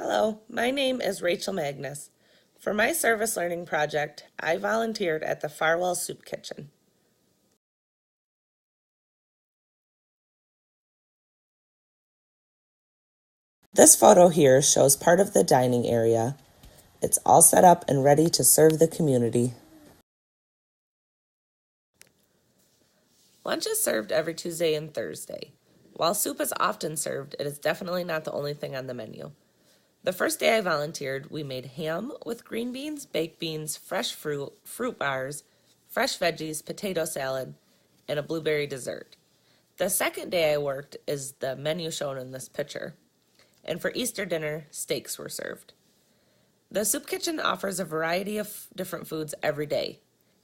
Hello, my name is Rachel Magnus. For my service learning project, I volunteered at the Farwell Soup Kitchen. This photo here shows part of the dining area. It's all set up and ready to serve the community. Lunch is served every Tuesday and Thursday. While soup is often served, it is definitely not the only thing on the menu. The first day I volunteered, we made ham with green beans, baked beans, fresh fruit bars, fresh veggies, potato salad, and a blueberry dessert. The second day I worked is the menu shown in this picture. And for Easter dinner, steaks were served. The soup kitchen offers a variety of different foods every day.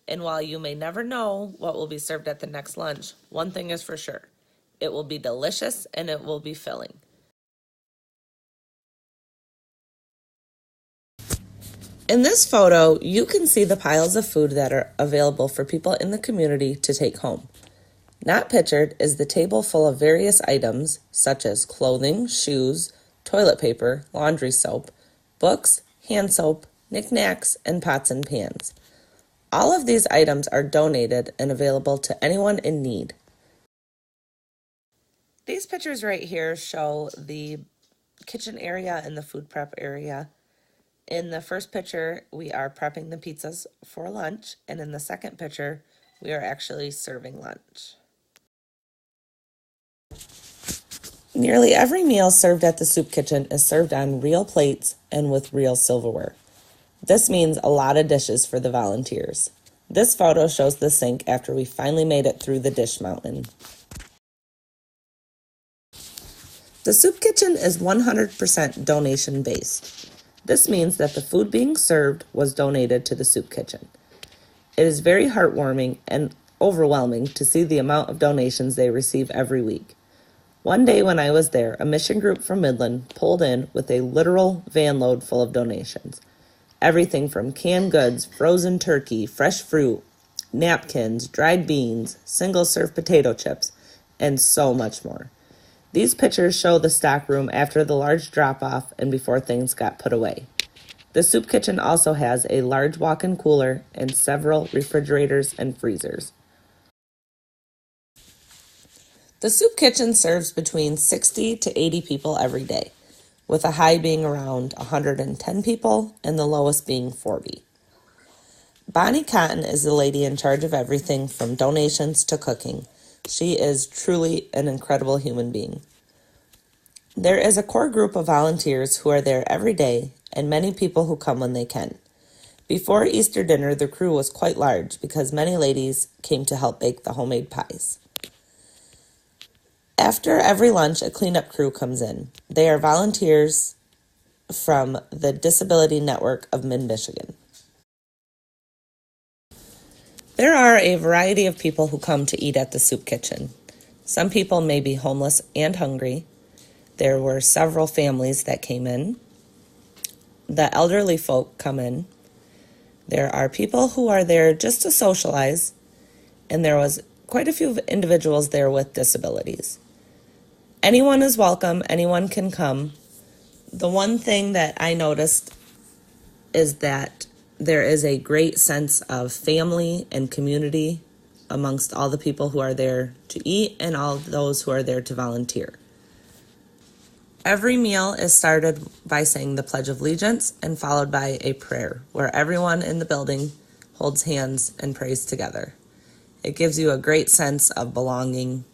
And while you may never know what will be served at the next lunch, one thing is for sure. It will be delicious and it will be filling. In this photo, you can see the piles of food that are available for people in the community to take home. Not pictured is the table full of various items such as clothing, shoes, toilet paper, laundry soap, books, hand soap, knickknacks, and pots and pans. All of these items are donated and available to anyone in need. These pictures right here show the kitchen area and the food prep area. In the first picture, we are prepping the pizzas for lunch, and in the second picture, we are actually serving lunch. Nearly every meal served at the soup kitchen is served on real plates and with real silverware. This means a lot of dishes for the volunteers. This photo shows the sink after we finally made it through the dish mountain. The soup kitchen is 100% donation based. This means that the food being served was donated to the soup kitchen. It is very heartwarming and overwhelming to see the amount of donations they receive every week. One day when I was there, a mission group from Midland pulled in with a literal van load full of donations. Everything from canned goods, frozen turkey, fresh fruit, napkins, dried beans, single-serve potato chips, and so much more. These pictures show the stockroom after the large drop-off and before things got put away. The soup kitchen also has a large walk-in cooler and several refrigerators and freezers. The soup kitchen serves between 60 to 80 people every day, with a high being around 110 people and the lowest being 40. Bonnie Cotton is the lady in charge of everything from donations to cooking. She is truly an incredible human being. There is a core group of volunteers who are there every day and many people who come when they can. Before Easter dinner, the crew was quite large because many ladies came to help bake the homemade pies. After every lunch, a cleanup crew comes in. They are volunteers from the Disability Network of Mid-Michigan. There are a variety of people who come to eat at the soup kitchen. Some people may be homeless and hungry. There were several families that came in. The elderly folk come in. There are people who are there just to socialize, and there was quite a few individuals there with disabilities. Anyone is welcome. Anyone can come. The one thing that I noticed is that there is a great sense of family and community amongst all the people who are there to eat and all those who are there to volunteer. Every meal is started by saying the Pledge of Allegiance and followed by a prayer where everyone in the building holds hands and prays together. It gives you a great sense of belonging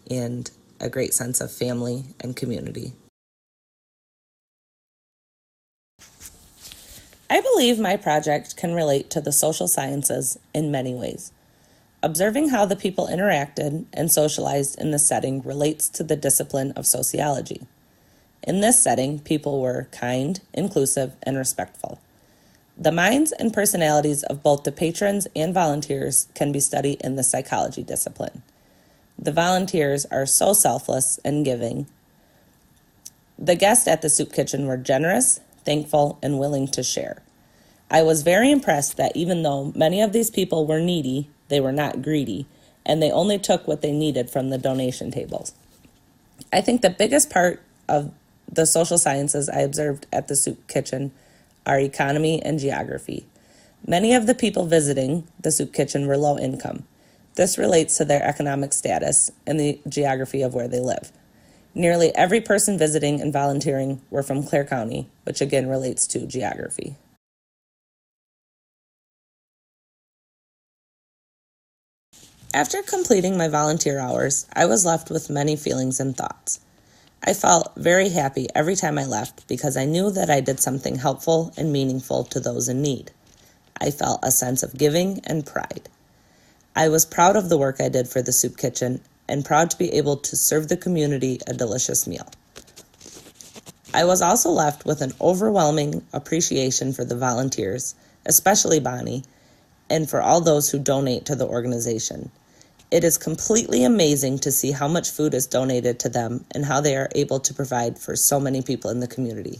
and a great sense of family and community. I believe my project can relate to the social sciences in many ways. Observing how the people interacted and socialized in the setting relates to the discipline of sociology. In this setting, people were kind, inclusive, and respectful. The minds and personalities of both the patrons and volunteers can be studied in the psychology discipline. The volunteers are so selfless and giving. The guests at the soup kitchen were generous, thankful, and willing to share. I was very impressed that even though many of these people were needy, they were not greedy, and they only took what they needed from the donation tables. I think the biggest part of The social sciences I observed at the soup kitchen are economy and geography. Many of the people visiting the soup kitchen were low income. This relates to their economic status and the geography of where they live. Nearly every person visiting and volunteering were from Clare County, which again relates to geography. After completing my volunteer hours, I was left with many feelings and thoughts. I felt very happy every time I left because I knew that I did something helpful and meaningful to those in need. I felt a sense of giving and pride. I was proud of the work I did for the soup kitchen and proud to be able to serve the community a delicious meal. I was also left with an overwhelming appreciation for the volunteers, especially Bonnie, and for all those who donate to the organization. It is completely amazing to see how much food is donated to them and how they are able to provide for so many people in the community.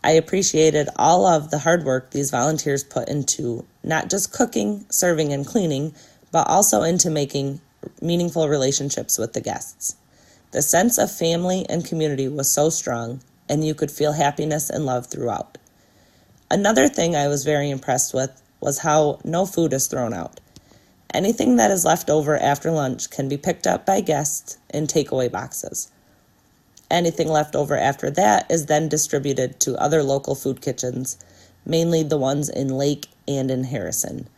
I appreciated all of the hard work these volunteers put into not just cooking, serving, and cleaning, but also into making meaningful relationships with the guests. The sense of family and community was so strong, and you could feel happiness and love throughout. Another thing I was very impressed with was how no food is thrown out. Anything that is left over after lunch can be picked up by guests in takeaway boxes. Anything left over after that is then distributed to other local food kitchens, mainly the ones in Lake and in Harrison.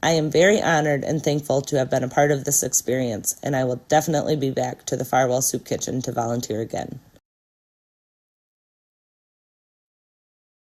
I am very honored and thankful to have been a part of this experience, and I will definitely be back to the Farwell Soup Kitchen to volunteer again.